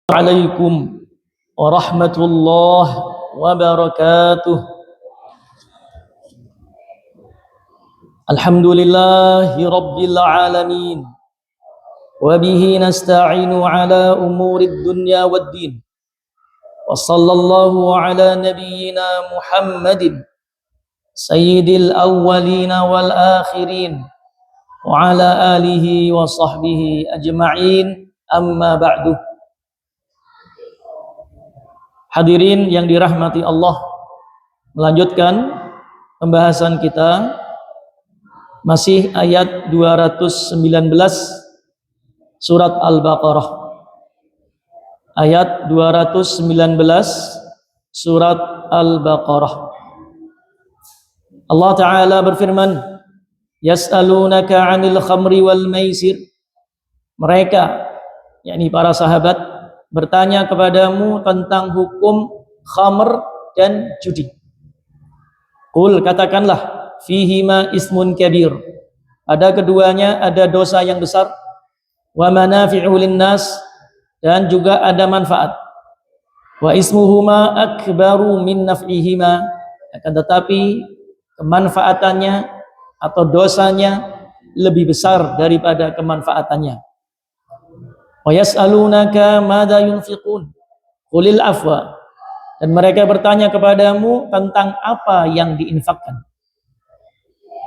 Assalamualaikum warahmatullahi wabarakatuh. Alhamdulillahi rabbil alamin. Wa bihi nasta'inu ala umurid dunya waddin. Wa sallallahu ala nabiyyina Muhammadin sayyidil awwalina wal akhirin wa ala alihi wa sahbihi ajma'in, amma ba'du. Hadirin yang dirahmati Allah, melanjutkan pembahasan kita masih ayat 219 surat Al-Baqarah. Ayat 219 surat Al-Baqarah. Allah Ta'ala berfirman, Yas'alunaka 'anil khamri wal maisir. Mereka, yakni para sahabat, bertanya kepadamu tentang hukum khamr dan judi. Qul, katakanlah, fihima ismun kabir. Pada keduanya ada dosa yang besar. Wa manafi'u linnas, dan juga ada manfaat. Wa ismuhuma akbaru min naf'ihima, akan tetapi kemanfaatannya atau dosanya lebih besar daripada kemanfaatannya. Wa yas'alunaka madza yunfiqun qulil afwa, dan mereka bertanya kepadamu tentang apa yang diinfakkan.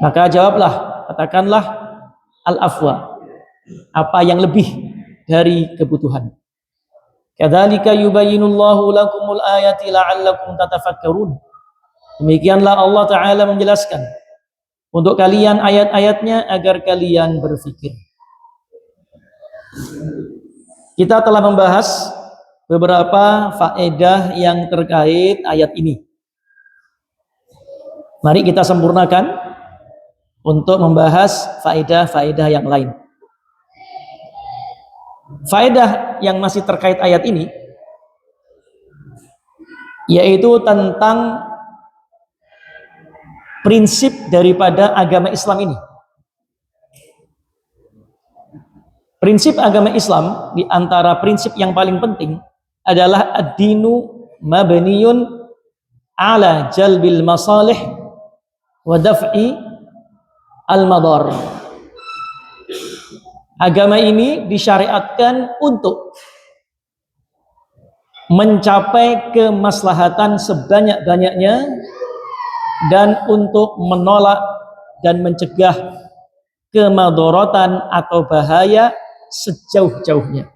Maka jawablah, katakanlah al-afwa, apa yang lebih dari kebutuhan. Kadzalika yubayyinullahu lakumul ayati la'allakum tatafakkarun. Demikianlah Allah Ta'ala menjelaskan untuk kalian ayat-ayatnya agar kalian berfikir. Kita telah membahas beberapa faedah yang terkait ayat ini. Mari kita sempurnakan untuk membahas faedah-faedah yang lain. Faedah yang masih terkait ayat ini yaitu tentang prinsip daripada agama Islam ini. Prinsip agama Islam, di antara prinsip yang paling penting adalah ad-dinu mabniyun ala jalbil masalih wa daf'i al-madar. Agama ini disyariatkan untuk mencapai kemaslahatan sebanyak-banyaknya dan untuk menolak dan mencegah kemadharatan atau bahaya sejauh-jauhnya.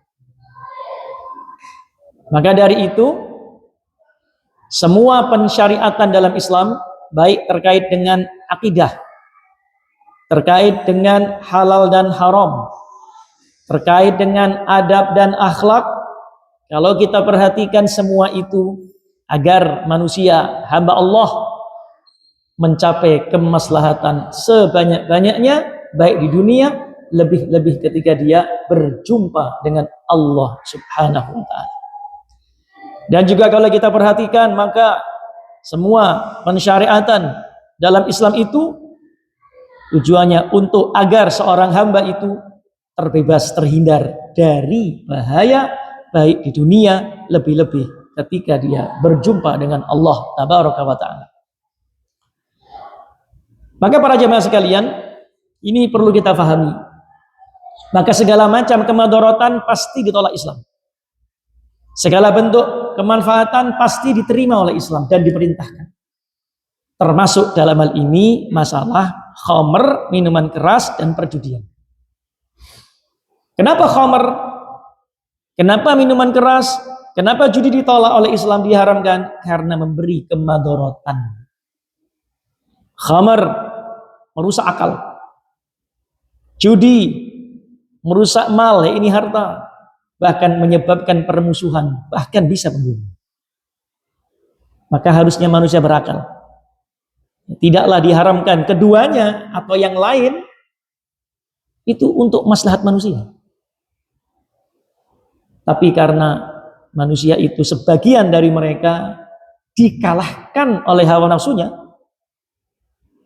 Maka dari itu, semua pensyariatan dalam Islam, baik terkait dengan akidah, terkait dengan halal dan haram, terkait dengan adab dan akhlak, kalau kita perhatikan semua itu agar manusia, hamba Allah, mencapai kemaslahatan sebanyak-banyaknya, baik di dunia, lebih-lebih ketika dia berjumpa dengan Allah Subhanahu wa ta'ala. Dan juga kalau kita perhatikan, maka semua pensyariatan dalam Islam itu tujuannya untuk agar seorang hamba itu terbebas, terhindar dari bahaya, baik di dunia, lebih-lebih ketika dia berjumpa dengan Allah Tabaraka wa ta'ala. Maka para jemaah sekalian, ini perlu kita pahami. Maka segala macam kemadharatan pasti ditolak Islam. Segala bentuk kemanfaatan pasti diterima oleh Islam dan diperintahkan. Termasuk dalam hal ini masalah khamr, minuman keras, dan perjudian. Kenapa khamr? Kenapa minuman keras? Kenapa judi ditolak oleh Islam, diharamkan? Karena memberi kemadharatan. Khamr merusak akal. Judi merusak mal, ini harta, bahkan menyebabkan permusuhan, bahkan bisa membunuh. Maka harusnya manusia berakal. Tidaklah diharamkan keduanya atau yang lain itu untuk maslahat manusia. Tapi karena manusia itu sebagian dari mereka dikalahkan oleh hawa nafsunya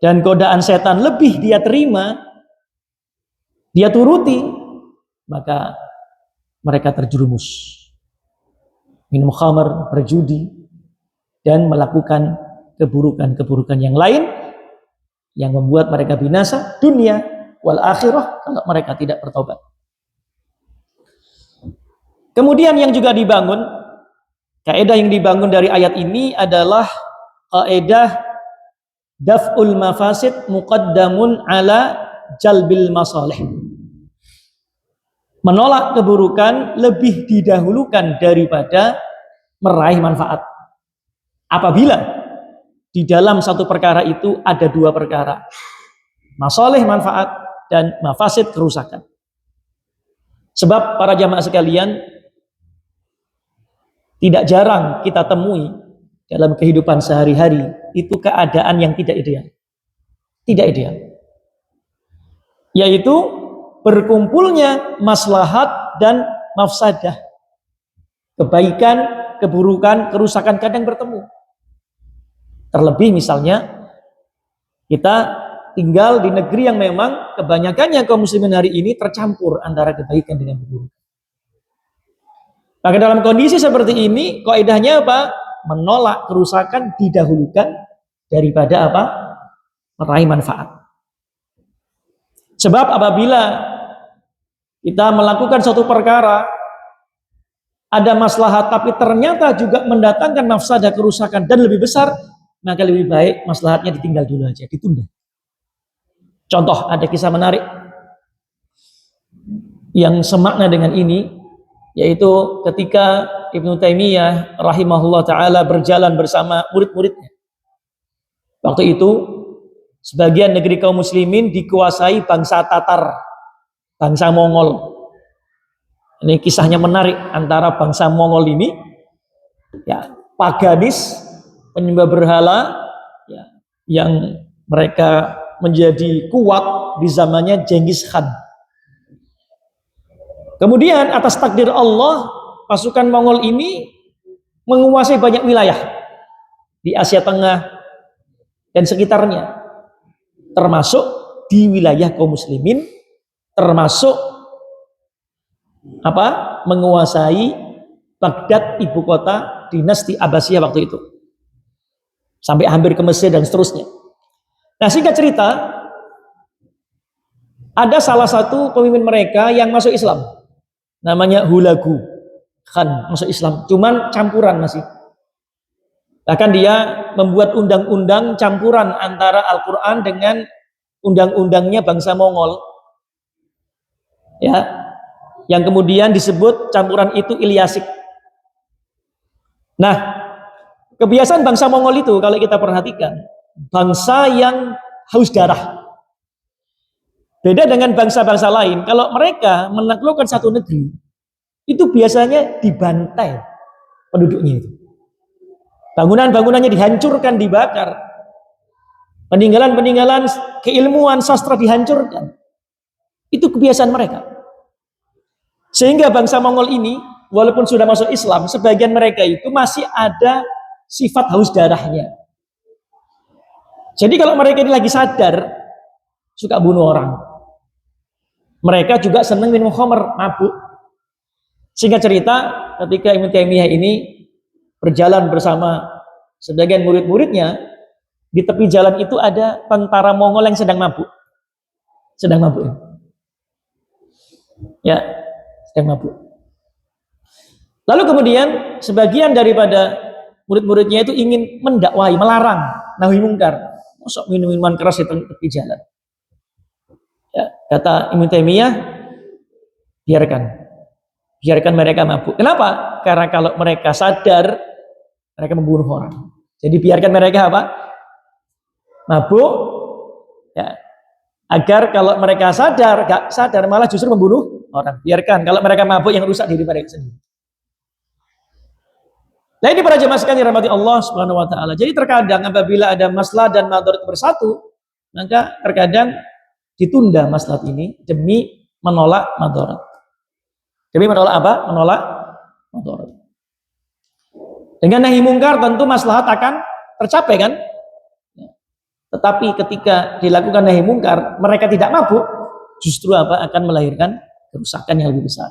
dan godaan setan lebih dia terima, dia turuti, maka mereka terjerumus. minum khamar, berjudi, dan melakukan keburukan-keburukan yang lain yang membuat mereka binasa dunia wal akhirah kalau mereka tidak bertobat. Kemudian yang juga dibangun, kaidah yang dibangun dari ayat ini adalah kaidah daf'ul mafasid muqaddamun ala jalbil masalih. Menolak keburukan lebih didahulukan daripada meraih manfaat. Apabila di dalam satu perkara itu ada dua perkara, masalih manfaat dan mafasid kerusakan. Sebab para jamaah sekalian, tidak jarang kita temui dalam kehidupan sehari-hari itu keadaan yang tidak ideal. Tidak ideal. Yaitu berkumpulnya maslahat dan mafsadah. Kebaikan, keburukan, kerusakan kadang bertemu. Terlebih misalnya kita tinggal di negeri yang memang kebanyakannya kaum muslimin hari ini tercampur antara kebaikan dengan keburukan. Maka dalam kondisi seperti ini, kaidahnya apa? Menolak kerusakan didahulukan daripada apa? Meraih manfaat. Sebab apabila kita melakukan suatu perkara, ada maslahat tapi ternyata juga mendatangkan mafsadah kerusakan dan lebih besar, maka lebih baik maslahatnya ditinggal dulu aja, ditunda. Contoh, ada kisah menarik yang semakna dengan ini, yaitu ketika Ibnu Taimiyah rahimahullah ta'ala berjalan bersama murid-muridnya. Waktu itu sebagian negeri kaum muslimin dikuasai bangsa Tatar, bangsa Mongol. Ini kisahnya menarik antara bangsa Mongol ini, ya, paganis, penyembah berhala, ya, yang mereka menjadi kuat di zamannya Genghis Khan. Kemudian atas takdir Allah, pasukan Mongol ini menguasai banyak wilayah di Asia Tengah dan sekitarnya, termasuk di wilayah kaum muslimin, termasuk apa? Menguasai Baghdad, ibu kota dinasti Abbasiyah waktu itu, sampai hampir ke Mesir dan seterusnya. Nah, singkat cerita, ada salah satu pemimpin mereka yang masuk Islam, namanya Hulagu Khan, masuk Islam, cuman campuran masih. Bahkan dia membuat undang-undang campuran antara Al-Quran dengan undang-undangnya bangsa Mongol, ya, yang kemudian disebut campuran itu Ilyasik. Nah, kebiasaan bangsa Mongol itu kalau kita perhatikan, bangsa yang haus darah. Beda dengan bangsa-bangsa lain, kalau mereka menaklukkan satu negeri, itu biasanya dibantai penduduknya itu. Bangunan-bangunannya dihancurkan, dibakar. Peninggalan-peninggalan keilmuan sastra dihancurkan. Itu kebiasaan mereka. Sehingga bangsa Mongol ini, walaupun sudah masuk Islam, sebagian mereka itu masih ada sifat haus darahnya. Jadi kalau mereka ini lagi sadar, suka bunuh orang. Mereka juga senang minum khamr, mabuk. Singkat cerita, ketika Ibnu Taimiyah ini berjalan bersama sebagian murid-muridnya, di tepi jalan itu ada tentara Mongol yang sedang mabuk. Sedang mabuk. Ya, sedang mabuk. Lalu kemudian sebagian daripada murid-muridnya itu ingin mendakwahi, melarang, nahi mungkar. Masuk minum-minuman keras di tepi jalan. Ya, kata Ibnu Taimiyah, biarkan mereka mabuk. Kenapa? Karena kalau mereka sadar, mereka membunuh orang. Jadi biarkan mereka apa? Mabuk, ya, agar kalau mereka sadar, gak sadar malah justru membunuh orang. Biarkan kalau mereka mabuk yang rusak diri mereka sendiri. Nah, ini para jemaah sekalian dirahmati Allah Subhanahu wa taala. Jadi terkadang apabila ada maslahat dan madarat bersatu, maka terkadang ditunda maslahat ini demi menolak madarat. Demi menolak apa? Menolak madarat. Dengan nahi mungkar tentu maslahat akan tercapai kan? Tetapi ketika dilakukan nahi mungkar, mereka tidak mabuk, justru apa? Akan melahirkan kerusakan yang lebih besar.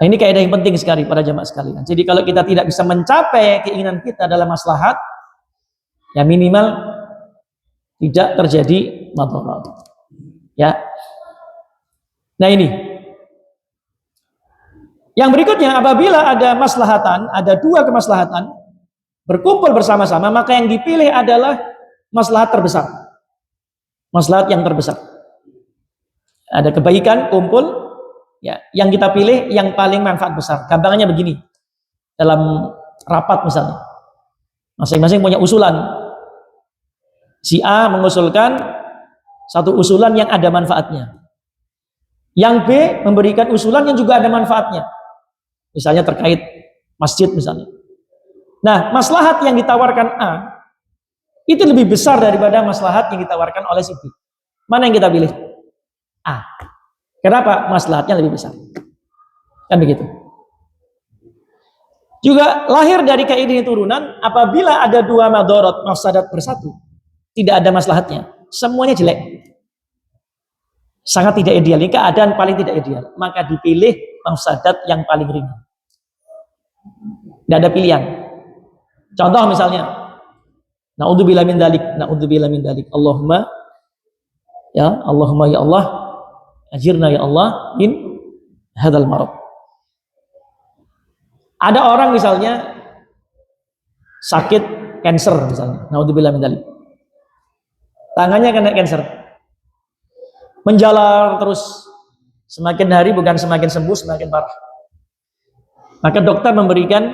Nah, ini kaidah yang penting sekali para jamaah sekalian. Jadi kalau kita tidak bisa mencapai keinginan kita dalam maslahat, ya minimal tidak terjadi madarat. Ya. Nah ini. Yang berikutnya, apabila ada maslahatan, ada dua kemaslahatan berkumpul bersama-sama, maka yang dipilih adalah maslahat terbesar. Maslahat yang terbesar. Ada kebaikan kumpul, ya, yang kita pilih yang paling manfaat besar. Gampangannya begini. Dalam rapat misalnya. Masing-masing punya usulan. Si A mengusulkan satu usulan yang ada manfaatnya. Yang B memberikan usulan yang juga ada manfaatnya. Misalnya terkait masjid misalnya. Nah, maslahat yang ditawarkan A itu lebih besar daripada maslahat yang ditawarkan oleh si B. Mana yang kita pilih? A. Kenapa? Maslahatnya lebih besar. Kan begitu. Juga lahir dari kaidah turunan, apabila ada dua madarat mafsadat bersatu, tidak ada maslahatnya, semuanya jelek, sangat tidak ideal. Ini keadaan paling tidak ideal, maka dipilih mafsadat yang paling ringan. Tidak ada pilihan. Contoh misalnya, naudzubillah min dalik, Allahumma ya Allah, ajirna ya Allah min hadzal marad. Ada orang misalnya sakit kanker misalnya, naudzubillah min dalik. Tangannya kena kanker, menjalar terus, semakin hari bukan semakin sembuh, semakin parah. Maka dokter memberikan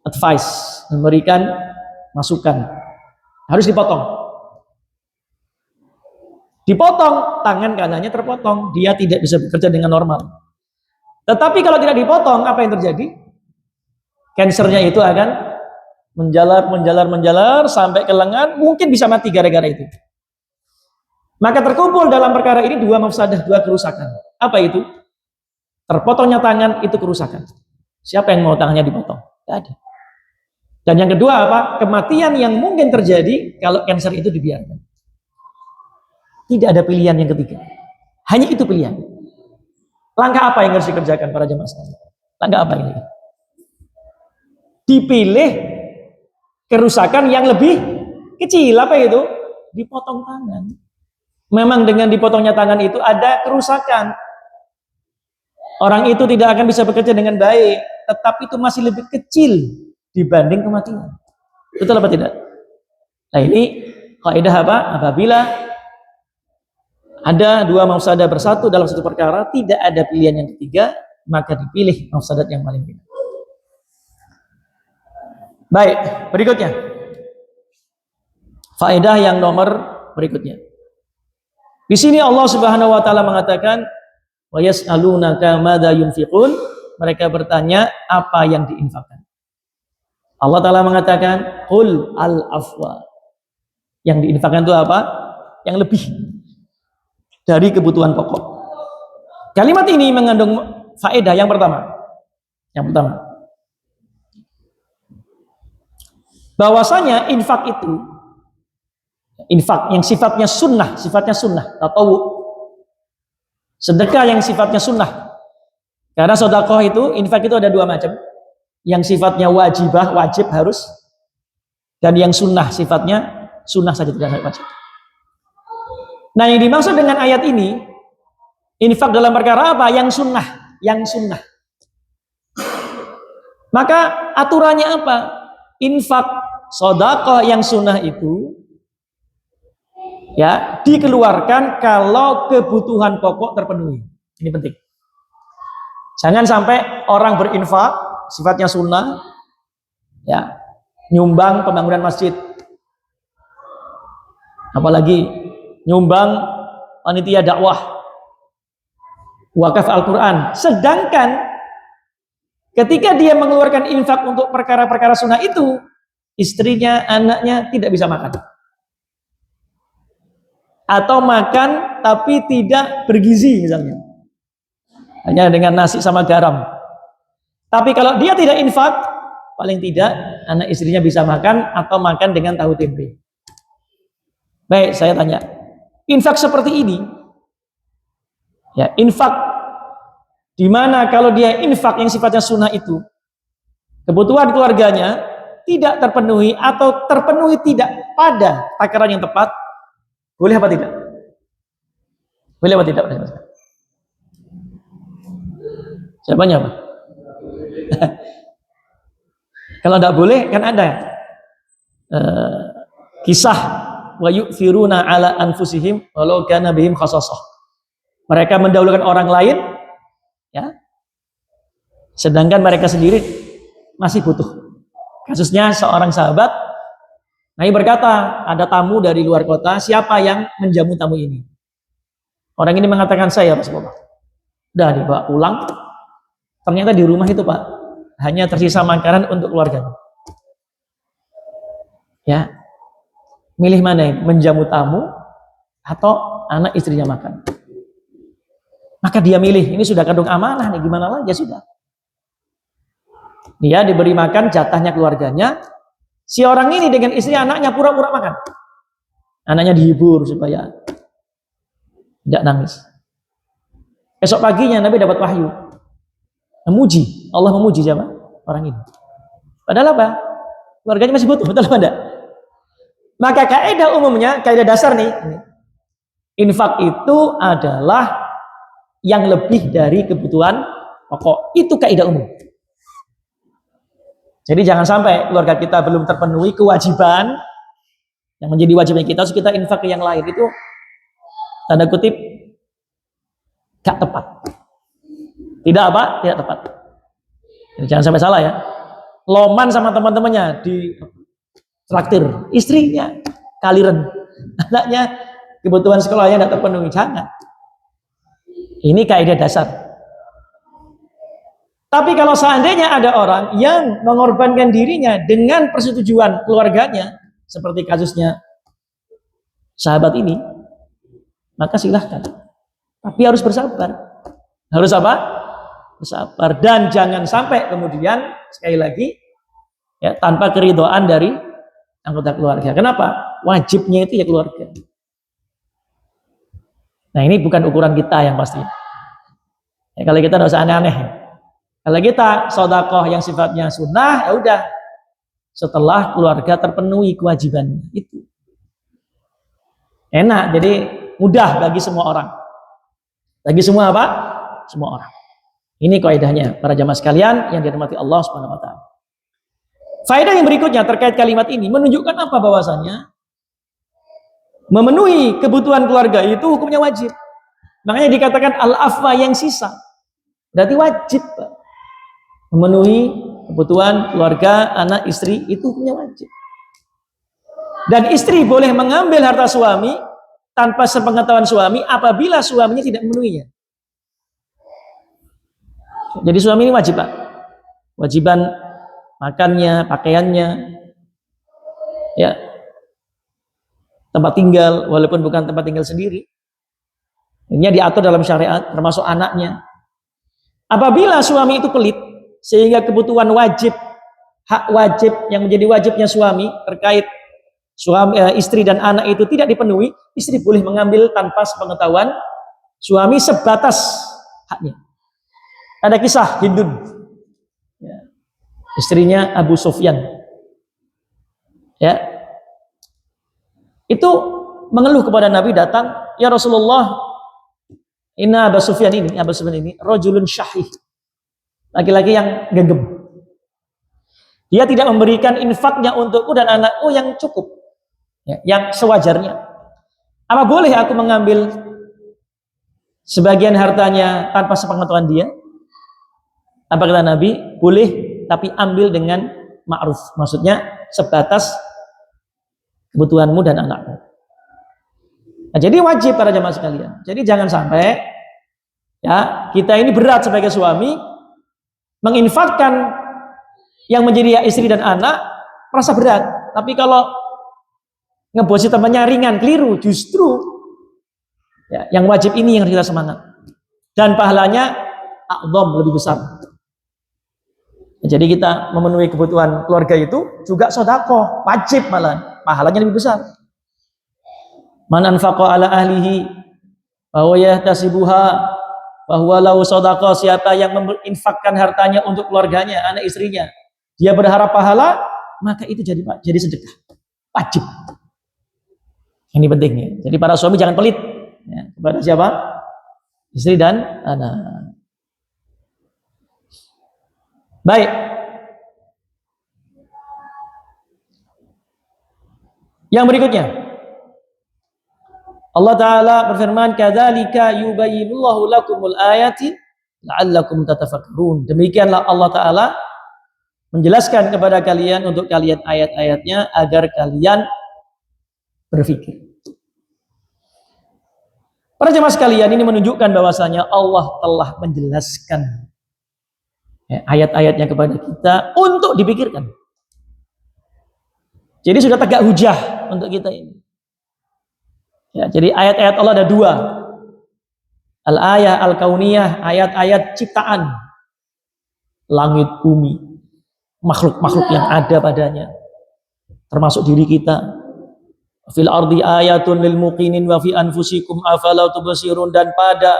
advice, memberikan masukan, harus dipotong. Dipotong, tangan kanannya terpotong, dia tidak bisa bekerja dengan normal. Tetapi kalau tidak dipotong, apa yang terjadi? Kansernya itu akan menjalar sampai ke lengan, mungkin bisa mati gara-gara itu. Maka terkumpul dalam perkara ini dua mafsadah, dua kerusakan. Apa itu? Terpotongnya tangan itu kerusakan. Siapa yang mau tangannya dipotong? Tidak ada. Dan yang kedua apa? Kematian yang mungkin terjadi kalau kanker itu dibiarkan. Tidak ada pilihan yang ketiga. Hanya itu pilihan. Langkah apa yang harus dikerjakan para jemaah sekalian? Langkah apa ini? Dipilih kerusakan yang lebih kecil. Apa itu? Dipotong tangan. Memang dengan dipotongnya tangan itu ada kerusakan. Orang itu tidak akan bisa bekerja dengan baik, tetapi itu masih lebih kecil dibanding kematian. Betul apa tidak? Nah ini kaidah apa? Apabila ada dua mafsadah bersatu dalam satu perkara, tidak ada pilihan yang ketiga, maka dipilih mafsadat yang paling ringan. Baik, berikutnya. Faedah yang nomor berikutnya. Di sini Allah Subhanahu wa taala mengatakan, "Wa yas'alunaka madza yunfiqun?" Mereka bertanya apa yang diinfakkan. Allah taala mengatakan, "Qul al-afwa." Yang diinfakkan itu apa? Yang lebih dari kebutuhan pokok. Kalimat ini mengandung faedah yang pertama. Yang pertama, bahwasanya infak itu, infak yang sifatnya sunnah tatawu, sedekah yang sifatnya sunnah. Karena sedekah itu, infak itu ada dua macam. Yang sifatnya wajibah, wajib harus, dan yang sunnah sifatnya sunnah saja, tidak wajib. Nah, yang dimaksud dengan ayat ini, infak dalam perkara apa? Yang sunnah, yang sunnah. Maka aturannya apa? Infak sedekah yang sunnah itu ya dikeluarkan kalau kebutuhan pokok terpenuhi. Ini penting. Jangan sampai orang berinfak sifatnya sunnah, ya nyumbang pembangunan masjid, apalagi nyumbang panitia dakwah, wakaf Al-Quran. Sedangkan ketika dia mengeluarkan infak untuk perkara-perkara sunnah itu, istrinya, anaknya tidak bisa makan. Atau makan tapi tidak bergizi misalnya. Hanya dengan nasi sama garam. Tapi kalau dia tidak infak, paling tidak anak istrinya bisa makan atau makan dengan tahu tempe. Baik, saya tanya. Infak seperti ini, ya infak Di mana kalau dia infak yang sifatnya sunnah itu, kebutuhan keluarganya tidak terpenuhi atau terpenuhi tidak pada takaran yang tepat, boleh apa tidak? Boleh apa tidak? Jawabannya apa? Kalau tidak boleh, kan ada kisah wa yu'thiruna ala anfusihim walau kana bihim khasassah. Mereka mendahulukan orang lain, ya, sedangkan mereka sendiri masih butuh. Kasusnya seorang sahabat, Nabi berkata, ada tamu dari luar kota, siapa yang menjamu tamu ini? Orang ini mengatakan, saya Rasulullah. Udah dibawa pulang, ternyata di rumah itu Pak, hanya tersisa makanan untuk keluarganya. Ya, milih mana ini? Menjamu tamu atau anak istrinya makan? Maka dia milih, ini sudah kandung amanah nih, gimana lagi? Ya sudah. Dia diberi makan jatahnya keluarganya. Si orang ini dengan istri anaknya pura-pura makan. Anaknya dihibur supaya tidak nangis. Esok paginya Nabi dapat wahyu. Memuji, Allah memuji siapa? Orang ini. Padahal apa? Keluarganya masih butuh, betul apa enggak? Maka kaidah umumnya, kaidah dasar nih, infak itu adalah yang lebih dari kebutuhan pokok. Itu kaidah umum. Jadi jangan sampai keluarga kita belum terpenuhi kewajiban yang menjadi wajibnya kita, terus kita infak ke yang lain, itu tanda kutip gak tepat. Tidak apa? Tidak tepat. Jadi jangan sampai salah ya. Loman sama teman-temannya di traktir, istrinya kaliren, anaknya kebutuhan sekolahnya tidak terpenuhi. Jangan. Ini kaidah dasar. Tapi kalau seandainya ada orang yang mengorbankan dirinya dengan persetujuan keluarganya, seperti kasusnya sahabat ini, maka silahkan. Tapi harus bersabar. Harus apa? Bersabar. Dan jangan sampai kemudian, sekali lagi, ya, tanpa keridhaan dari anggota keluarga. Kenapa? Wajibnya itu ya keluarga. Nah, ini bukan ukuran kita yang pasti. Ya, kalau kita tidak usah aneh-aneh. Kalau kita sedekah yang sifatnya sunnah, ya udah. Setelah keluarga terpenuhi kewajibannya itu. Enak, jadi mudah bagi semua orang. Bagi semua apa? Semua orang. Ini kaidahnya para jamaah sekalian yang dirahmati Allah Subhanahu wa taala. Faedah yang berikutnya terkait kalimat ini menunjukkan apa? Bahwasanya memenuhi kebutuhan keluarga itu hukumnya wajib. Makanya dikatakan al-afwa yang sisa. Berarti wajib, Pak. Memenuhi kebutuhan keluarga, anak, istri itu hukumnya wajib. Dan istri boleh mengambil harta suami tanpa sepengetahuan suami apabila suaminya tidak memenuhinya. Jadi suami ini wajib, Pak. Wajiban makannya, pakaiannya, ya, tempat tinggal, walaupun bukan tempat tinggal sendiri. Ini diatur dalam syariat, termasuk anaknya. Apabila suami itu pelit, sehingga kebutuhan wajib, hak wajib yang menjadi wajibnya suami terkait suami, istri dan anak itu tidak dipenuhi, istri boleh mengambil tanpa sepengetahuan suami sebatas haknya. Ada kisah Hindun, ya, istrinya Abu Sufyan, ya, itu mengeluh kepada Nabi, datang, ya Rasulullah, inna Abu Sufyan ini rajulun syahih, laki-laki yang gegem. Dia tidak memberikan infaknya untukku dan anakku yang cukup, ya, yang sewajarnya. Apa boleh aku mengambil sebagian hartanya tanpa sepengetahuan dia? Apa kata Nabi? Boleh, tapi ambil dengan ma'ruf. Maksudnya sebatas kebutuhanmu dan anakmu. Nah, jadi wajib para jamaah sekalian. Jadi jangan sampai, ya, kita ini berat sebagai suami menginfakkan yang menjadi istri dan anak, merasa berat. Tapi kalau ngebosi temannya ringan, keliru. Justru, ya, yang wajib ini yang kita semangat. Dan pahalanya a'zam, lebih besar. Jadi kita memenuhi kebutuhan keluarga itu juga sedekah, wajib malah, pahalanya lebih besar. Man anfaqa ala ahlihi fa huwa yahtasibuha bahwa lau sodaqah, siapa yang menginfakkan hartanya untuk keluarganya, anak istrinya, dia berharap pahala, maka itu jadi sedekah wajib. Ini penting ya. Jadi para suami jangan pelit ya, kepada siapa? Istri dan anak. Baik. Yang berikutnya, Allah Ta'ala berfirman, kadzalika yubayyinullahu lakumul ayati la'allakum tatafakkarun. Demikianlah Allah Ta'ala menjelaskan kepada kalian untuk kalian ayat-ayatnya agar kalian berpikir. Para jemaah sekalian, ini menunjukkan bahwasanya Allah telah menjelaskan ayat-ayatnya kepada kita untuk dipikirkan. Jadi sudah tegak hujah untuk kita ini. Ya, jadi ayat-ayat Allah ada dua. Al-ayah al-kauniyah, ayat-ayat ciptaan. Langit, bumi, makhluk-makhluk yang ada padanya. Termasuk diri kita. Fil ardi ayatun lil muqinin wa fi anfusikum afala tubsirun, dan pada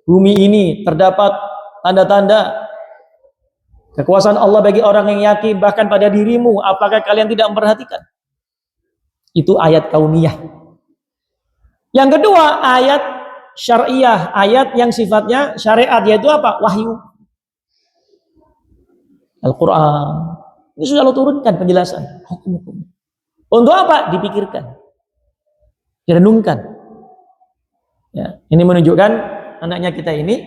bumi ini terdapat tanda-tanda kekuasaan Allah bagi orang yang yakin, bahkan pada dirimu, apakah kalian tidak memperhatikan? Itu ayat kauniyah. Yang kedua, ayat syariah, ayat yang sifatnya syariat, yaitu apa? Wahyu. Al-Quran. Ini sudah Allah turunkan penjelasan hukum-hukum. Untuk apa? Dipikirkan, direnungkan. Ya, ini menunjukkan anaknya kita ini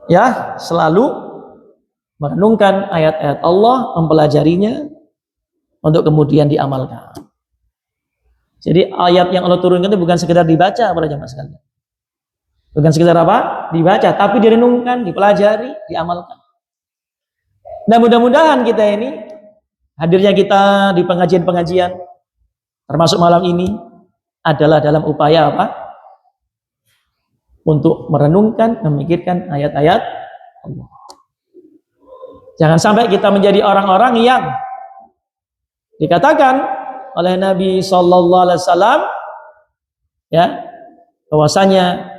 ya selalu merenungkan ayat-ayat Allah, mempelajarinya untuk kemudian diamalkan. Jadi ayat yang Allah turunkan itu bukan sekedar dibaca para jamaah sekalian. Bukan sekedar apa? Dibaca, tapi direnungkan, dipelajari, diamalkan. Nah, mudah-mudahan kita ini, hadirnya kita di pengajian-pengajian termasuk malam ini adalah dalam upaya apa? Untuk merenungkan, memikirkan ayat-ayat Allah. Jangan sampai kita menjadi orang-orang yang dikatakan oleh Nabi sallallahu alaihi wasallam ya, bahwasanya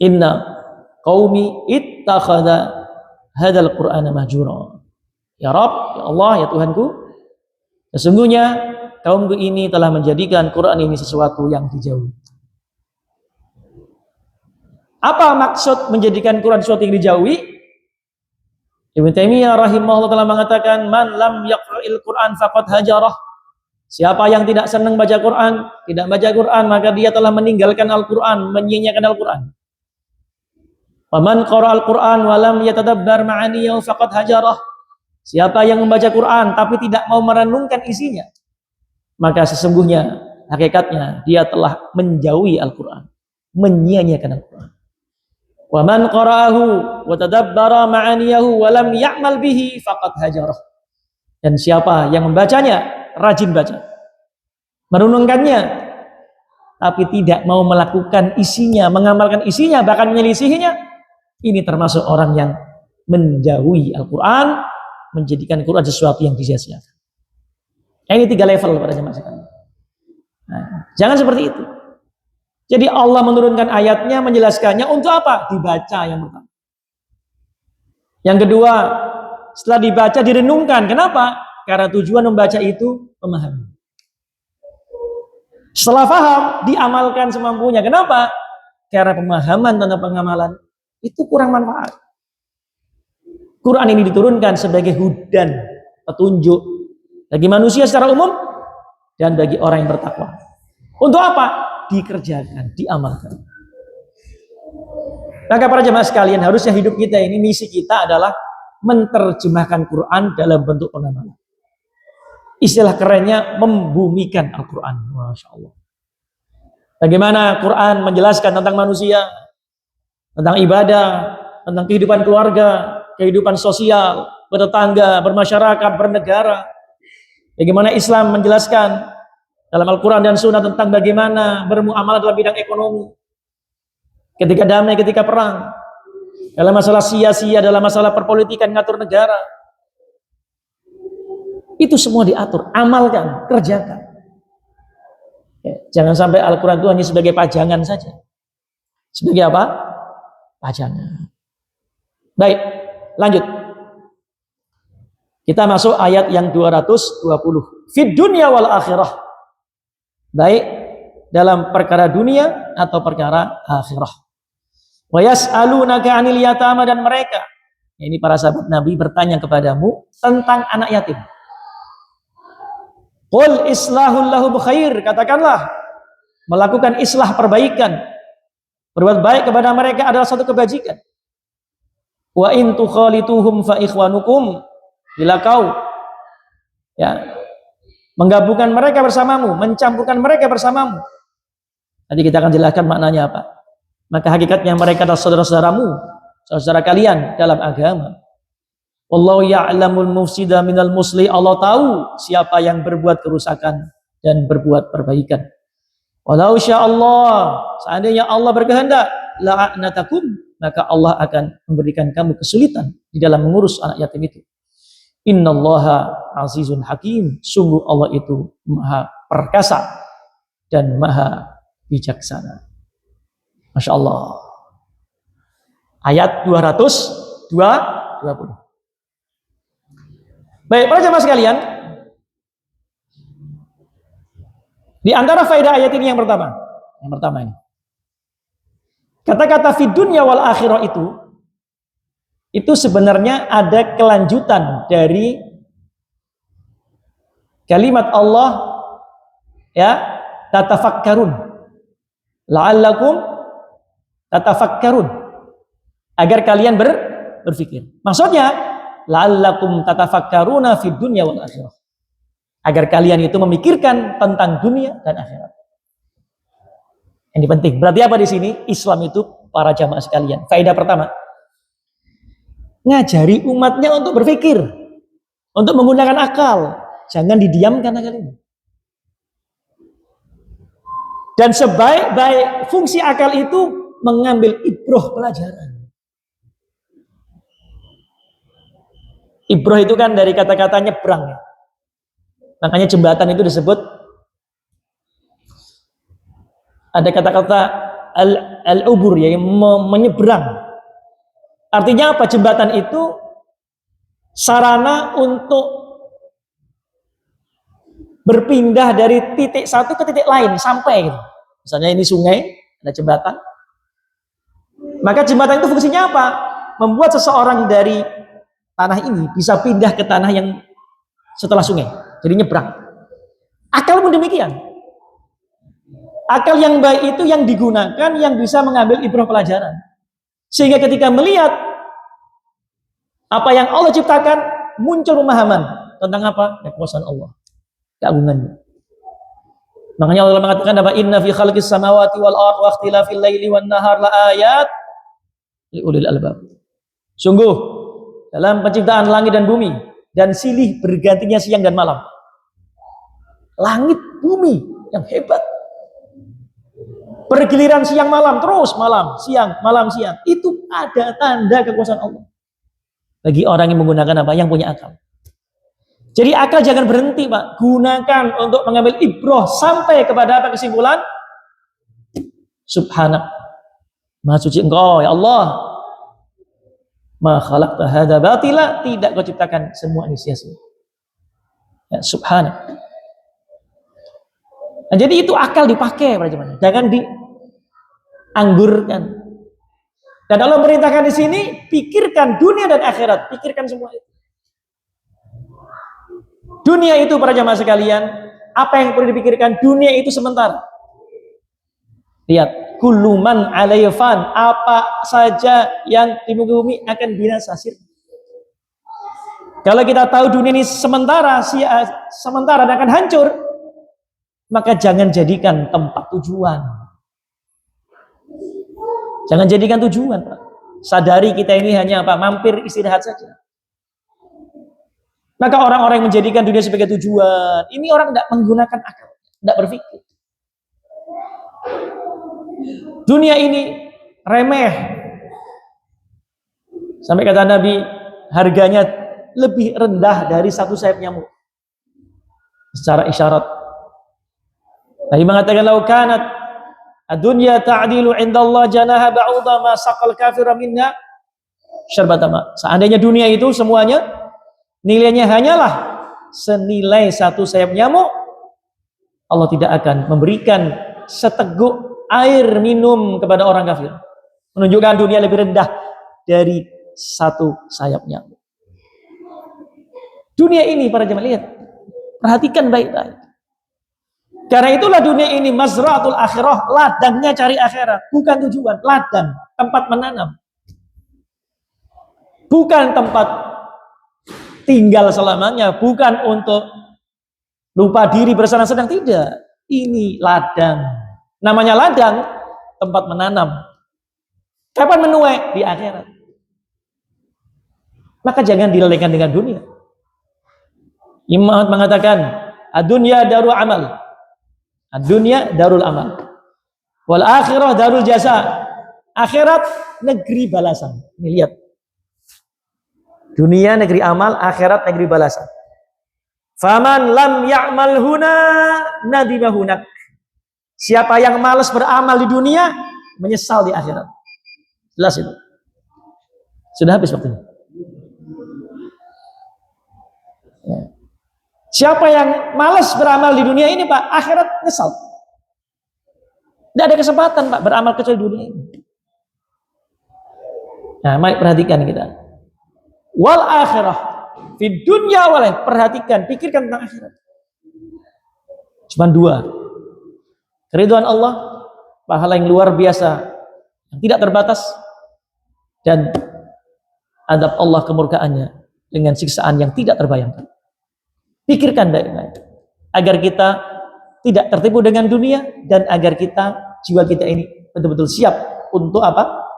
inna qaumi ittakhadha hadzal qur'ana mahjura. Ya Rabb, ya Allah, ya Tuhanku, sesungguhnya kaumku ini telah menjadikan Quran ini sesuatu yang dijauhi. Apa maksud menjadikan Quran sesuatu yang dijauhi? Ibnu Taimiyah rahimahullah telah mengatakan, man lam yaqra'il Quran faqad hajarah. Siapa yang tidak senang baca Quran, tidak baca Quran, maka dia telah meninggalkan Al-Quran, menyia-nyiakan Al-Quran. Faman qara'al Quran wa lam yatadabbar ma'aniyahu faqad hajarah. Siapa yang membaca Quran tapi tidak mau merenungkan isinya, maka sesungguhnya hakikatnya dia telah menjauhi Al-Quran, menyia-nyiakan Al-Quran. Wa man qara'ahu wa tadabbara ma'aniyahu wa lam ya'mal bihi faqad hajarah. Dan siapa yang membacanya, rajin baca, merenungkannya, tapi tidak mau melakukan isinya, mengamalkan isinya, bahkan menyelisihinya, ini termasuk orang yang menjauhi Al-Quran, menjadikan Quran sesuatu yang disia-siakan. Ini 3 level pada jemaah sekalian. Nah, jangan seperti itu. Jadi Allah menurunkan ayatnya, menjelaskannya untuk apa? Dibaca yang pertama. Yang kedua, setelah dibaca direnungkan. Kenapa? Karena tujuan membaca itu memahami. Setelah paham, diamalkan semampunya. Kenapa? Karena pemahaman tentang pengamalan itu kurang manfaat. Quran ini diturunkan sebagai hudan, petunjuk bagi manusia secara umum dan bagi orang yang bertakwa. Untuk apa? Dikerjakan, diamalkan. Maka para jemaah sekalian, harusnya hidup kita ini, misi kita adalah menerjemahkan Quran dalam bentuk pengamalan. Istilah kerennya membumikan Al-Quran. Masya Allah. Bagaimana Quran menjelaskan tentang manusia, tentang ibadah, tentang kehidupan keluarga, kehidupan sosial, bertetangga, bermasyarakat, bernegara. Bagaimana Islam menjelaskan dalam Al-Quran dan Sunnah tentang bagaimana bermuamalah dalam bidang ekonomi, ketika damai, ketika perang, dalam masalah sia-sia, dalam masalah perpolitikan, ngatur negara. Itu semua diatur, amalkan, kerjakan. Ya, jangan sampai Al-Quran itu hanya sebagai pajangan saja. Sebagai apa? pajangan. Baik, lanjut. Kita masuk ayat yang 220. Fid dunya wal akhirah. Baik dalam perkara dunia atau perkara akhirah. Wa yas'alunaka 'anil yatama, dan mereka, ini para sahabat Nabi, bertanya kepadamu tentang anak yatim. Qul islahul lahum khair, katakanlah melakukan islah, perbaikan, berbuat baik kepada mereka adalah satu kebajikan. Wa in tukhalituhum fa ikhwanukum, bila kau menggabungkan mereka bersamamu, mencampurkan mereka bersamamu, nanti kita akan jelaskan maknanya apa. Maka hakikatnya mereka adalah saudara-saudaramu, saudara kalian dalam agama. Wallahu ya'lamul mufsida minal muslih, Allah tahu siapa yang berbuat kerusakan dan berbuat perbaikan. Walau sya'allah, seandainya Allah berkehendak, la'anatakum, maka Allah akan memberikan kamu kesulitan di dalam mengurus anak yatim itu. Innallaha azizun hakim, sungguh Allah itu maha perkasa dan maha bijaksana. Masya Allah. Ayat 220. Baik, para jemaah sekalian, di antara faedah ayat ini yang pertama ini, kata-kata fid dunya wal akhirah itu sebenarnya ada kelanjutan dari kalimat Allah, tatafakkarun, la'allakum tatafakkarun, agar kalian berpikir. Maksudnya la'allakum tatafakkaruna fid dunya wal akhirah, agar kalian itu memikirkan tentang dunia dan akhirat. Ini penting. Berarti apa di sini? Islam itu, para jamaah sekalian, faedah pertama, ngajari umatnya untuk berpikir, untuk menggunakan akal. Jangan didiamkan akal ini. Dan sebaik-baik fungsi akal itu mengambil ibroh, pelajaran. Ibroh itu kan dari kata-kata nyebrang. Makanya jembatan itu disebut, ada kata-kata al-ubur, yang menyeberang. Artinya apa? Jembatan itu sarana untuk berpindah dari titik satu ke titik lain, sampai gitu. Misalnya ini sungai, ada jembatan. Maka jembatan itu fungsinya apa? Membuat seseorang dari tanah ini bisa pindah ke tanah yang setelah sungai. Jadi nyebrang. Akal pun demikian. Akal yang baik itu yang digunakan, yang bisa mengambil ibrah pelajaran. Sehingga ketika melihat apa yang Allah ciptakan, muncul pemahaman tentang apa? Kekuasaan Allah, keagungannya. Makanya Allah mengatakan apa? Inna fi khalqis samawati wal ardi wa ikhtilafil laili wan nahar la ayat liulil albab. Sungguh dalam penciptaan langit dan bumi dan silih bergantinya siang dan malam. Langit bumi yang hebat. Pergiliran siang malam, terus malam siang, itu ada tanda kekuasaan Allah bagi orang yang menggunakan apa? Yang punya akal. Jadi akal jangan berhenti, Pak. Gunakan untuk mengambil ibrah sampai kepada apa? Kesimpulan, Subhanak, Maha suci Engkau ya Allah, ma khalaqta hadza batila, tidak Kau ciptakan semua ini sia-sia. Ya, Subhanak. Nah, jadi itu akal dipakai, jangan dianggurkan. Dan Allah merintahkan di sini, pikirkan dunia dan akhirat, pikirkan semua itu. Dunia itu, para jamaah sekalian, apa yang perlu dipikirkan? Dunia itu sementara. Lihat, kullu man 'alaihi fan, apa saja yang di muka bumi akan binasa. Kalau kita tahu dunia ini sementara dan akan hancur, maka jangan jadikan tempat tujuan. Jangan jadikan tujuan, Pak. Sadari kita ini hanya apa? Mampir istirahat saja. Maka orang-orang yang menjadikan dunia sebagai tujuan, ini orang tidak menggunakan akal, tidak berpikir. Dunia ini remeh. Sampai kata Nabi, harganya lebih rendah dari satu sayap nyamuk. Secara isyarat. Nabi mengatakan, lau kanat Ad-dunya ta'dilu 'indallah janaha ba'udha ma saqal kafira minha syarbatama. Seandainya dunia itu semuanya nilainya hanyalah senilai satu sayap nyamuk, Allah tidak akan memberikan seteguk air minum kepada orang kafir. Menunjukkan dunia lebih rendah dari satu sayap nyamuk. Dunia ini para jemaah lihat, perhatikan baik-baik. Karena itulah dunia ini mazra'atul akhirah, ladangnya cari akhirat, bukan tujuan, ladang, tempat menanam. Bukan tempat tinggal selamanya, bukan untuk lupa diri bersenang-senang, tidak. Ini ladang. Namanya ladang, tempat menanam. Kapan menuai? Di akhirat. Maka jangan dilalaikan dengan dunia. Imam Ahmad mengatakan, ad-dunya darul amal. Ad-dunya darul amal. Wal akhirah darul jasa. Akhirat negeri balasan. Ini lihat. Dunia negeri amal, akhirat negeri balasan. Faman lam ya'mal huna nadima hunak. Siapa yang malas beramal di dunia, menyesal di akhirat. Jelas itu. Sudah habis waktunya. Ya. Siapa yang malas beramal di dunia ini, Pak, akhirat nyesal. Tidak ada kesempatan, Pak, beramal kecuali dunia ini. Nah, mari perhatikan kita. Wal akhirah di dunia walaih, perhatikan, pikirkan tentang akhirat. Cuma dua. Keridhaan Allah, pahala yang luar biasa, yang tidak terbatas, dan adab Allah, kemurkaannya dengan siksaan yang tidak terbayangkan. Pikirkan baik-baik agar kita tidak tertipu dengan dunia dan agar kita, jiwa kita ini betul-betul siap untuk apa?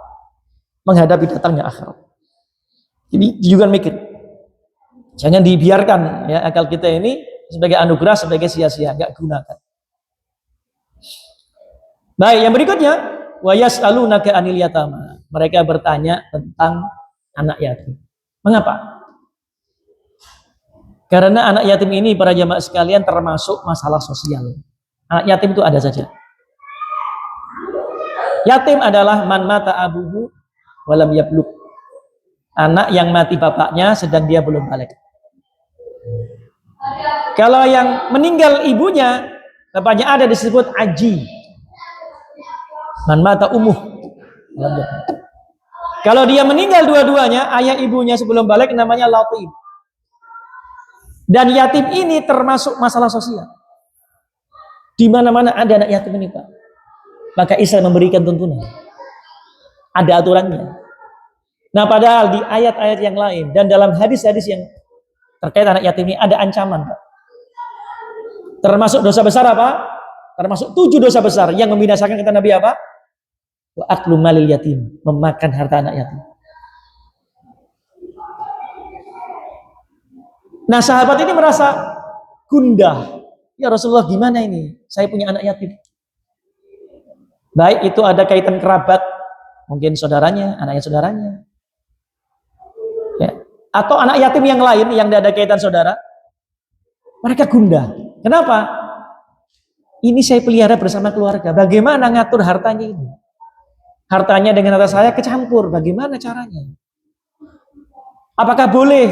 Menghadapi datangnya akhirat. Jadi juga mikir. Jangan dibiarkan ya akal kita ini sebagai anugerah, sebagai sia-sia, enggak gunakan. Baik, yang berikutnya, wa yas'alunaka 'anil yatama. Mereka bertanya tentang anak yatim. Mengapa? Karena anak yatim ini para jamaah sekalian termasuk masalah sosial. Anak yatim itu ada saja. Yatim adalah man mata abuhu walam yablugh. Anak yang mati bapaknya sedang dia belum balik. Kalau yang meninggal ibunya, bapaknya ada, disebut aji. Man mata umuh. Kalau dia meninggal dua-duanya, ayah ibunya sebelum balik, namanya latif. Dan yatim ini termasuk masalah sosial. Di mana-mana ada anak yatim ini, Pak. Maka Islam memberikan tuntunan. Ada aturannya. Nah, padahal di ayat-ayat yang lain dan dalam hadis-hadis yang terkait anak yatim ini ada ancaman, Pak. Termasuk dosa besar apa? Termasuk 7 dosa besar yang membinasakan, kata Nabi apa? Wa aklu malil yatim, memakan harta anak yatim. Nah, sahabat ini merasa gundah. Ya Rasulullah, gimana ini? Saya punya anak yatim. Baik itu ada kaitan kerabat, mungkin saudaranya, anaknya saudaranya. Ya. Atau anak yatim yang lain yang tidak ada kaitan saudara. Mereka gundah. Kenapa? Ini saya pelihara bersama keluarga. Bagaimana ngatur hartanya ini? Hartanya dengan harta saya kecampur. Bagaimana caranya? Apakah boleh,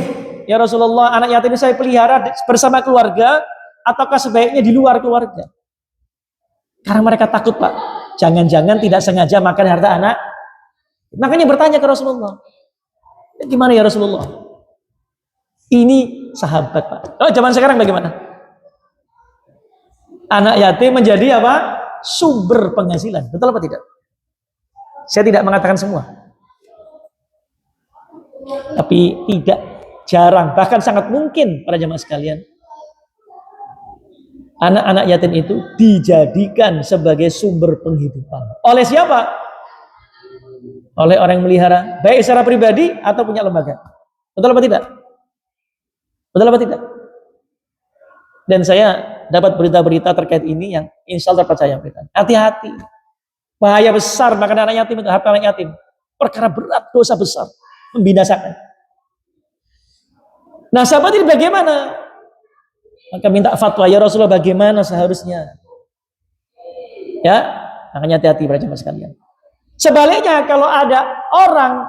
ya Rasulullah, anak yatim ini saya pelihara bersama keluarga, ataukah sebaiknya di luar keluarga? Karena mereka takut, Pak. Jangan-jangan tidak sengaja makan harta anak. Makanya bertanya ke Rasulullah. Gimana ya Rasulullah? Ini sahabat, Pak. Oh, zaman sekarang bagaimana? Anak yatim menjadi apa? Sumber penghasilan. Betul apa tidak? Saya tidak mengatakan semua. Tapi tidak jarang, bahkan sangat mungkin para jemaah sekalian, anak-anak yatim itu dijadikan sebagai sumber penghidupan. Oleh siapa? Oleh orang yang melihara, baik secara pribadi atau punya lembaga. Betul apa tidak? Betul apa tidak? Dan saya dapat berita-berita terkait ini yang insya Allah terpercaya. Hati-hati. Bahaya besar makan anak yatim itu, harta anak yatim. Perkara berat, dosa besar. Membinasakan. Nah, sahabat ini bagaimana? Maka minta fatwa, ya Rasulullah, bagaimana seharusnya? Ya, Makanya hati-hati para jemaah sekalian. Sebaliknya kalau ada orang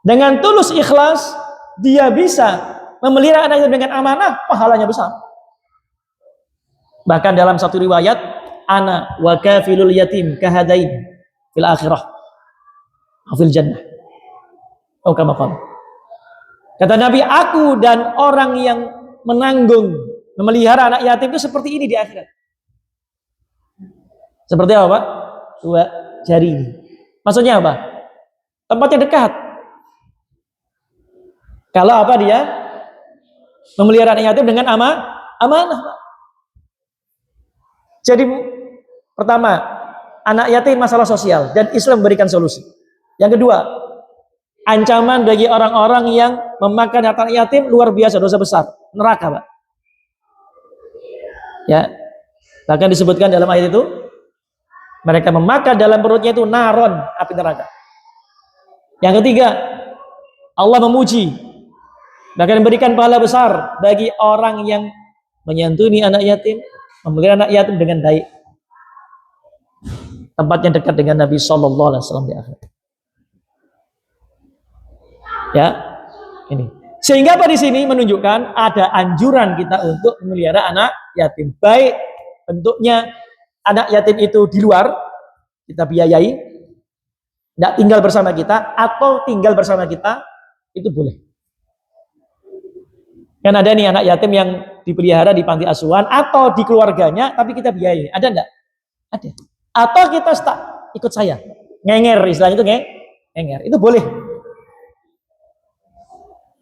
dengan tulus ikhlas, dia bisa memelihara anaknya dengan amanah, pahalanya besar. Bahkan dalam satu riwayat, ana wa kafilul yatim kahadain fil akhirah fil jannah. Oh, kama qala. Kata Nabi, aku dan orang yang menanggung memelihara anak yatim itu seperti ini di akhirat. Seperti apa, Pak? Dua jari ini. Maksudnya apa? Tempatnya dekat. Kalau apa dia? Memelihara anak yatim dengan amanah. Jadi pertama, anak yatim masalah sosial dan Islam memberikan solusi. Yang kedua, ancaman bagi orang-orang yang memakan harta anak yatim luar biasa, dosa besar, neraka, Pak. Ya, bahkan disebutkan dalam ayat itu, mereka memakan dalam perutnya itu naron, api neraka. Yang ketiga, Allah memuji, bahkan memberikan pahala besar bagi orang yang menyantuni anak yatim, memelihara anak yatim dengan baik. Tempatnya dekat dengan Nabi Shallallahu Alaihi Wasallam di akhir. Ya, ini. Sehingga apa di sini menunjukkan ada anjuran kita untuk memelihara anak yatim. Baik bentuknya anak yatim itu di luar, kita biayai, tidak tinggal bersama kita, atau tinggal bersama kita, itu boleh. Kan ada nih anak yatim yang dipelihara di panti asuhan atau di keluarganya, tapi kita biayai. Ada enggak? Ada. Atau kita ikut saya, ngenger, istilahnya itu ngenger. Itu boleh.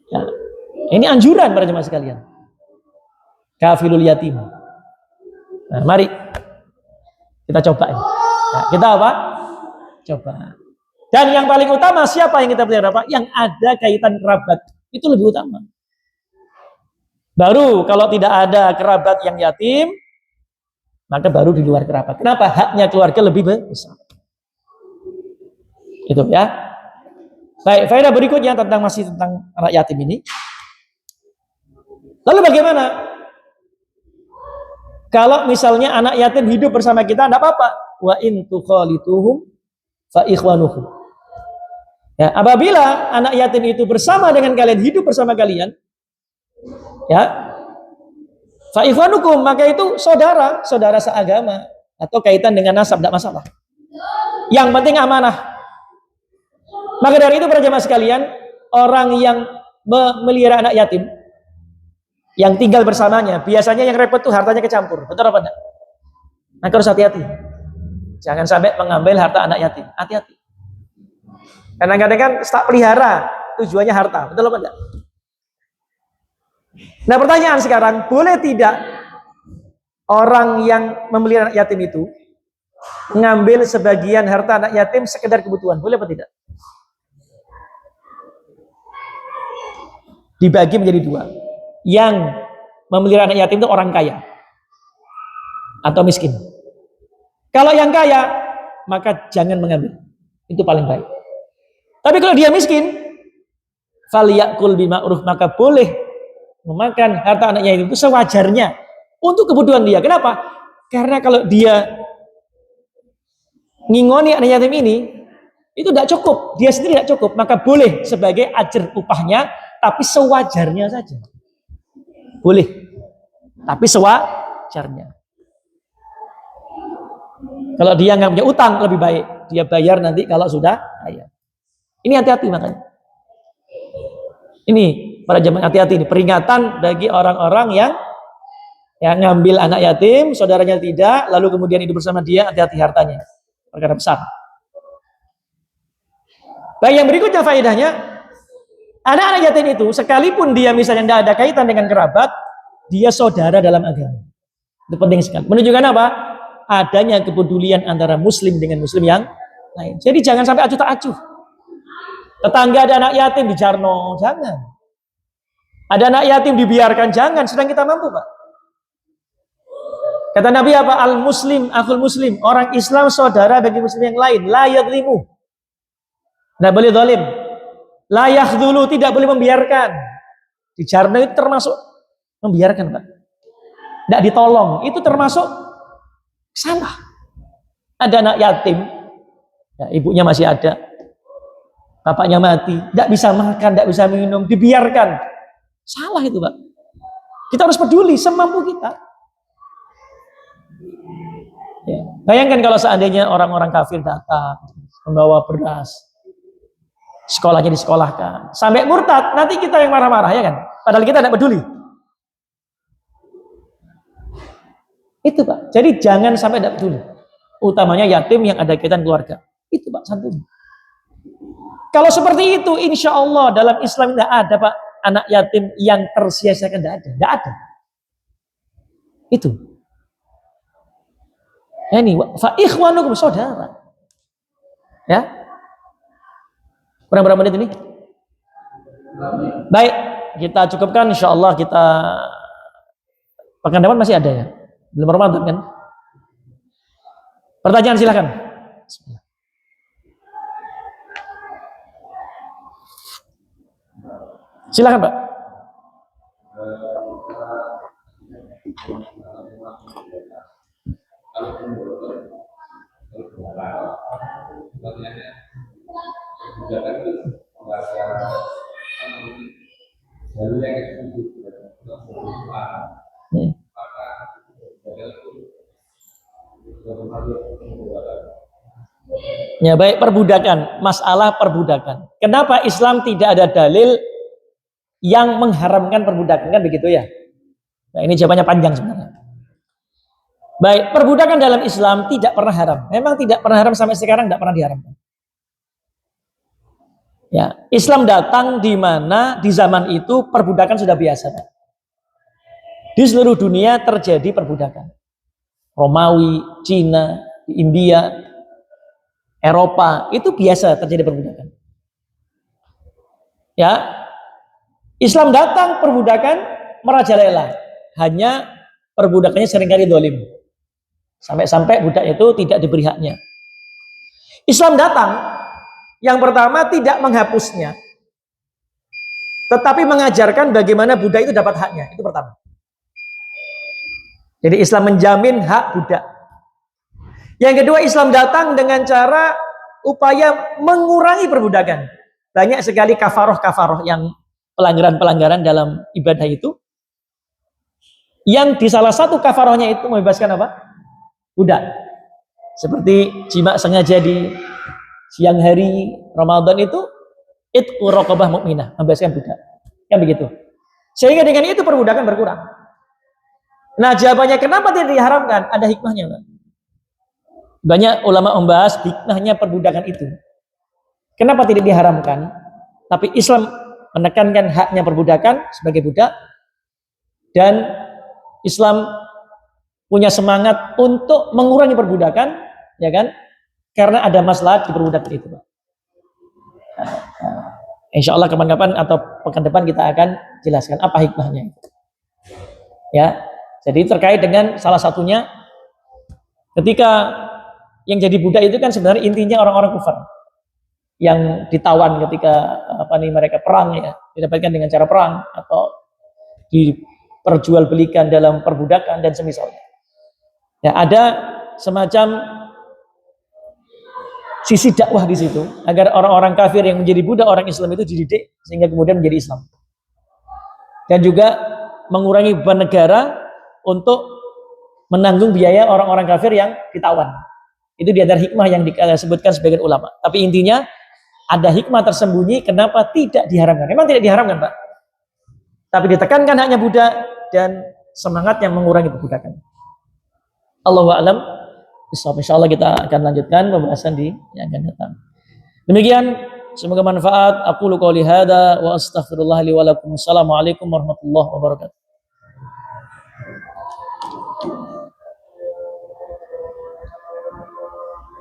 Ya. Ini anjuran para jemaah sekalian. Kafilul yatim. Nah, mari kita coba. Nah, kita apa? Coba. Dan yang paling utama siapa yang kita pelihara, Pak? Yang ada kaitan kerabat. Itu lebih utama. Baru kalau tidak ada kerabat yang yatim, maka baru di luar kerabat. Kenapa? Haknya keluarga lebih besar. Itu ya. Baik, faedah berikutnya masih tentang anak yatim ini. Lalu bagaimana? Kalau misalnya anak yatim hidup bersama kita, tidak apa-apa. Wa in tukhalituhum fa ikhwanuhum. Ya, apabila anak yatim itu bersama dengan kalian, hidup bersama kalian, ya, fa ikhwanukum, maka itu saudara seagama atau kaitan dengan nasab, tidak masalah. Yang penting amanah. Maka dari itu para jemaah sekalian, orang yang memelihara anak yatim, yang tinggal bersamanya, biasanya yang repot tuh hartanya kecampur. Betul apa enggak? Maka harus hati-hati. Jangan sampai mengambil harta anak yatim. Hati-hati. Karena kadang kan tak pelihara, tujuannya harta. Betul apa enggak? Nah, pertanyaan sekarang, boleh tidak orang yang memelihara anak yatim itu mengambil sebagian harta anak yatim sekedar kebutuhan? Boleh apa tidak? Dibagi menjadi dua. Yang memelihara anak yatim itu orang kaya atau miskin. Kalau yang kaya, maka jangan mengambil. Itu paling baik. Tapi kalau dia miskin, falyakul bima'ruf, maka boleh memakan harta anak yatim itu sewajarnya untuk kebutuhan dia. Kenapa? Karena kalau dia ngingoni anak yatim ini, itu tidak cukup. Dia sendiri tidak cukup, maka boleh sebagai ajar upahnya, tapi sewajarnya saja. Boleh. Tapi sewajarnya. Kalau dia nggak punya utang, lebih baik dia bayar nanti kalau sudah kaya. Ini hati-hati makanya. Ini para jemaah hati-hati, ini peringatan bagi orang-orang yang ngambil anak yatim, saudaranya tidak, lalu kemudian hidup bersama dia, hati-hati hartanya. Perkara besar. Baik, yang berikutnya faedahnya, anak-anak yatim itu sekalipun dia misalnya tidak ada kaitan dengan kerabat, dia saudara dalam agama. Itu penting sekali. Menunjukkan apa? Adanya kepedulian antara muslim dengan muslim yang lain. Jadi jangan sampai acuh tak acuh. Tetangga ada anak yatim dijarno, jangan. Ada anak yatim dibiarkan, jangan. Sedang kita mampu, Pak. Kata Nabi apa? Al muslim akhul muslim. Orang Islam saudara bagi muslim yang lain. La yadlimu. Tidak boleh zalim. La yakhdhulu, tidak boleh membiarkan. Dijarno itu termasuk membiarkan, Pak. Tidak ditolong, itu termasuk salah. Ada anak yatim, ya, ibunya masih ada, bapaknya mati, tidak bisa makan, tidak bisa minum, dibiarkan. Salah itu, Pak. Kita harus peduli semampu kita. Ya. Bayangkan kalau seandainya orang-orang kafir datang, membawa beras, sekolahnya disekolahkan, sampai murtad, nanti kita yang marah-marah, ya kan? Padahal kita tidak peduli. Itu, Pak. Jadi jangan sampai tidak peduli. Utamanya yatim yang ada kaitan keluarga. Itu, Pak, santun. Kalau seperti itu, insya Allah dalam Islam tidak ada, Pak, anak yatim yang tersia-siakan. Tidak ada. Itu. Ini fa ikhwanukum, saudara. Ya. Kurang berapa menit ini? Baik, kita cukupkan, insya Allah kita pekan depan masih ada ya. Belum Ramadan kan? Pertanyaan silakan. Silakan, Pak. Ya, baik, perbudakan, masalah perbudakan. Kenapa Islam tidak ada dalil yang mengharamkan perbudakan, kan begitu ya? Nah, ini jawabannya panjang sebenarnya. Baik, perbudakan dalam Islam tidak pernah haram. Memang tidak pernah haram sampai sekarang, tidak pernah diharamkan. Ya, Islam datang di mana di zaman itu perbudakan sudah biasa. Di seluruh dunia terjadi perbudakan. Romawi, Cina, India, Eropa, itu biasa terjadi perbudakan. Ya, Islam datang perbudakan merajalela. Hanya perbudakannya seringkali dolim. Sampai-sampai budak itu tidak diberi haknya. Islam datang, yang pertama tidak menghapusnya, tetapi mengajarkan bagaimana budak itu dapat haknya. Itu pertama. Jadi Islam menjamin hak budak. Yang kedua, Islam datang dengan cara upaya mengurangi perbudakan. Banyak sekali kafaroh-kafaroh yang pelanggaran-pelanggaran dalam ibadah itu. Yang di salah satu kafarohnya itu membebaskan apa? Budak. Seperti jima sengaja di siang hari Ramadan itu, itqu raqabah mukminah, membebaskan budak. Kan begitu. Sehingga dengan itu perbudakan berkurang. Nah, jawabannya kenapa tidak diharamkan? Ada hikmahnya, Pak. Banyak ulama membahas hikmahnya perbudakan itu. Kenapa tidak diharamkan? Tapi Islam menekankan haknya perbudakan sebagai budak, dan Islam punya semangat untuk mengurangi perbudakan, ya kan? Karena ada maslahat di perbudakan itu, Pak. Insya Allah kapan-kapan atau pekan depan kita akan jelaskan apa hikmahnya. Ya, jadi terkait dengan salah satunya, ketika yang jadi budak itu kan sebenarnya intinya orang-orang kufar yang ditawan ketika mereka perang, ya, didapatkan dengan cara perang atau diperjualbelikan dalam perbudakan dan semisalnya. Ya, ada semacam sisi dakwah di situ agar orang-orang kafir yang menjadi budak orang Islam itu dididik sehingga kemudian menjadi Islam. Dan juga mengurangi beban negara untuk menanggung biaya orang-orang kafir yang ditawan. Itu di antara hikmah yang disebutkan sebagian ulama. Tapi intinya ada hikmah tersembunyi kenapa tidak diharamkan. Memang tidak diharamkan, Pak. Tapi ditekankan haknya budak dan semangat yang mengurangi perbudakan. Allahu a'lam. Insyaallah kita akan lanjutkan pembahasan di yang akan datang. Demikian, semoga manfaat. Aqulu qouli hadza wa astaghfirullah li wa lakum. Assalamualaikum warahmatullahi wabarakatuh.